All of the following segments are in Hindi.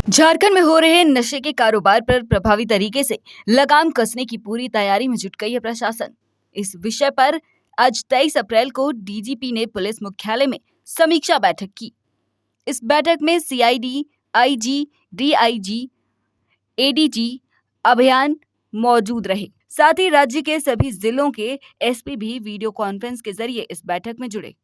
झारखंड में हो रहे नशे के कारोबार पर प्रभावी तरीके से लगाम कसने की पूरी तैयारी में जुट गई है प्रशासन। इस विषय पर आज 23 अप्रैल को डीजीपी ने पुलिस मुख्यालय में समीक्षा बैठक की। इस बैठक में सीआईडी, आईजी, डीआईजी, एडीजी अभियान मौजूद रहे। साथ ही राज्य के सभी जिलों के एसपी भी वीडियो कॉन्फ्रेंस के जरिए इस बैठक में जुड़े।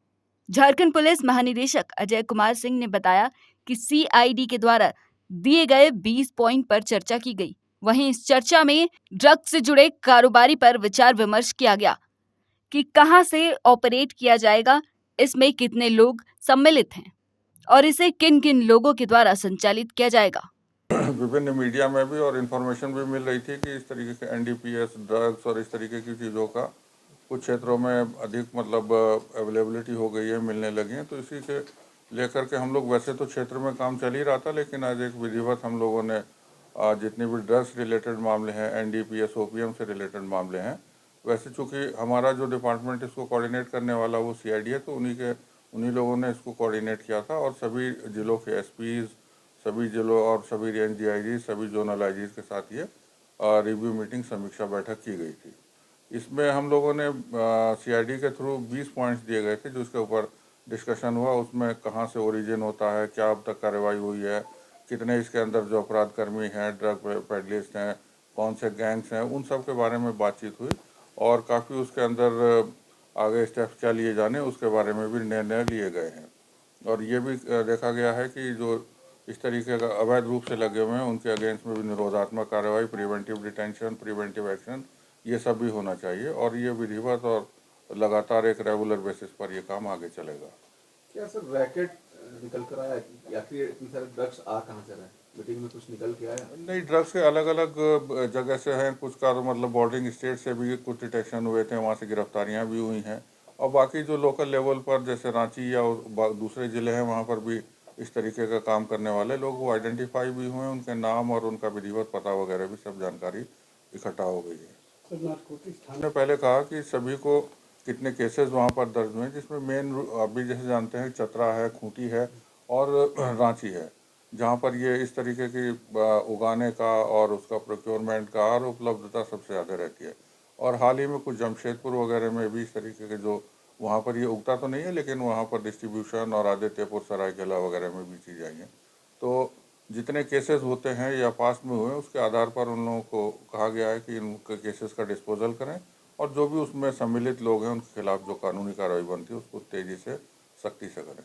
झारखंड पुलिस महानिदेशक अजय कुमार सिंह ने बताया कि सीआईडी के द्वारा दिए गए 20 पॉइंट पर चर्चा की गई। वहीं इस चर्चा में ड्रग्स से जुड़े कारोबारी पर विचार विमर्श किया गया कि कहां से ऑपरेट किया जाएगा, इसमें कितने लोग सम्मिलित हैं और इसे किन किन लोगों के द्वारा संचालित किया जाएगा। विभिन्न मीडिया में भी और इन्फॉर्मेशन भी मिल रही थी कि इस तरीके के एनडीपीएस ड्रग्स और इस तरीके की चीज़ों का कुछ क्षेत्रों में अधिक अवेलेबिलिटी हो गई है, मिलने लगी हैं। तो इसी के लेकर के हम लोग, वैसे तो क्षेत्र में काम चल ही रहा था, लेकिन आज एक विधिवत हम लोगों ने जितने भी ड्रग्स रिलेटेड मामले हैं, एनडीपीएस ओपीएम से रिलेटेड मामले हैं, वैसे चूँकि हमारा जो डिपार्टमेंट इसको कोऑर्डिनेट करने वाला वो सीआईडी है, तो उन्हीं लोगों ने इसको कोऑर्डिनेट किया था और सभी जिलों के एसपीज, सभी जिलों और सभी रेंज डीआईजी, सभी जोनल आईजी के साथ ये रिव्यू मीटिंग, समीक्षा बैठक की गई थी। इसमें हम लोगों ने सीआईडी के थ्रू 20 पॉइंट्स दिए गए थे जिसके ऊपर डिस्कशन हुआ। उसमें कहाँ से ओरिजिन होता है, क्या अब तक कार्रवाई हुई है, कितने इसके अंदर जो अपराध कर्मी हैं, ड्रग पेडलिस्ट हैं, कौन से गैंग्स हैं, उन सब के बारे में बातचीत हुई और काफ़ी उसके अंदर आगे स्टेप्स क्या लिए जाने उसके बारे में भी निर्णय लिए गए हैं। और ये भी देखा गया है कि जो इस तरीके का अवैध रूप से लगे हुए हैं उनके अगेंस्ट में भी निरोधात्मक कार्रवाई, प्रिवेंटिव डिटेंशन, प्रिवेंटिव एक्शन, ये सब भी होना चाहिए और ये विधिवत और लगातार एक रेगुलर बेसिस पर ये काम आगे चलेगा। क्या सर रैकेट निकल कर आया या फिर इतने सारे ड्रग्स आ कहाँ से रहे? मीटिंग में कुछ निकल के आया? नहीं, ड्रग्स के अलग अलग जगह से हैं, कुछ का तो बॉर्डरिंग स्टेट से भी कुछ डिटेक्शन हुए थे, वहाँ से गिरफ्तारियाँ भी हुई हैं और बाकी जो लोकल लेवल पर जैसे रांची या दूसरे ज़िले हैं वहाँ पर भी इस तरीके का काम करने वाले लोग वो आइडेंटिफाई भी हुए, उनके नाम और उनका विधिवत पता वगैरह भी सब जानकारी इकट्ठा हो गई है। हमने पहले कहा कि सभी को कितने केसेस वहाँ पर दर्ज हुए, जिसमें मेन अभी जैसे जानते हैं चतरा है, खूंटी है और रांची है, जहाँ पर ये इस तरीके की उगाने का और उसका प्रोक्योरमेंट का और उपलब्धता सबसे ज़्यादा रहती है। और हाल ही में कुछ जमशेदपुर वगैरह में भी इस तरीके के जो वहाँ पर ये उगता तो नहीं है, लेकिन वहाँ पर डिस्ट्रीब्यूशन और आदित्यपुर, सरायकेला वगैरह में भी चीज़ आई हैं। तो जितने केसेस होते हैं या पास में हुए उसके आधार पर उन लोगों को कहा गया है कि इनके केसेस का डिस्पोजल करें और जो भी उसमें सम्मिलित लोग हैं उनके खिलाफ जो कानूनी कार्रवाई बनती है उसको तेज़ी से, सख्ती से करें।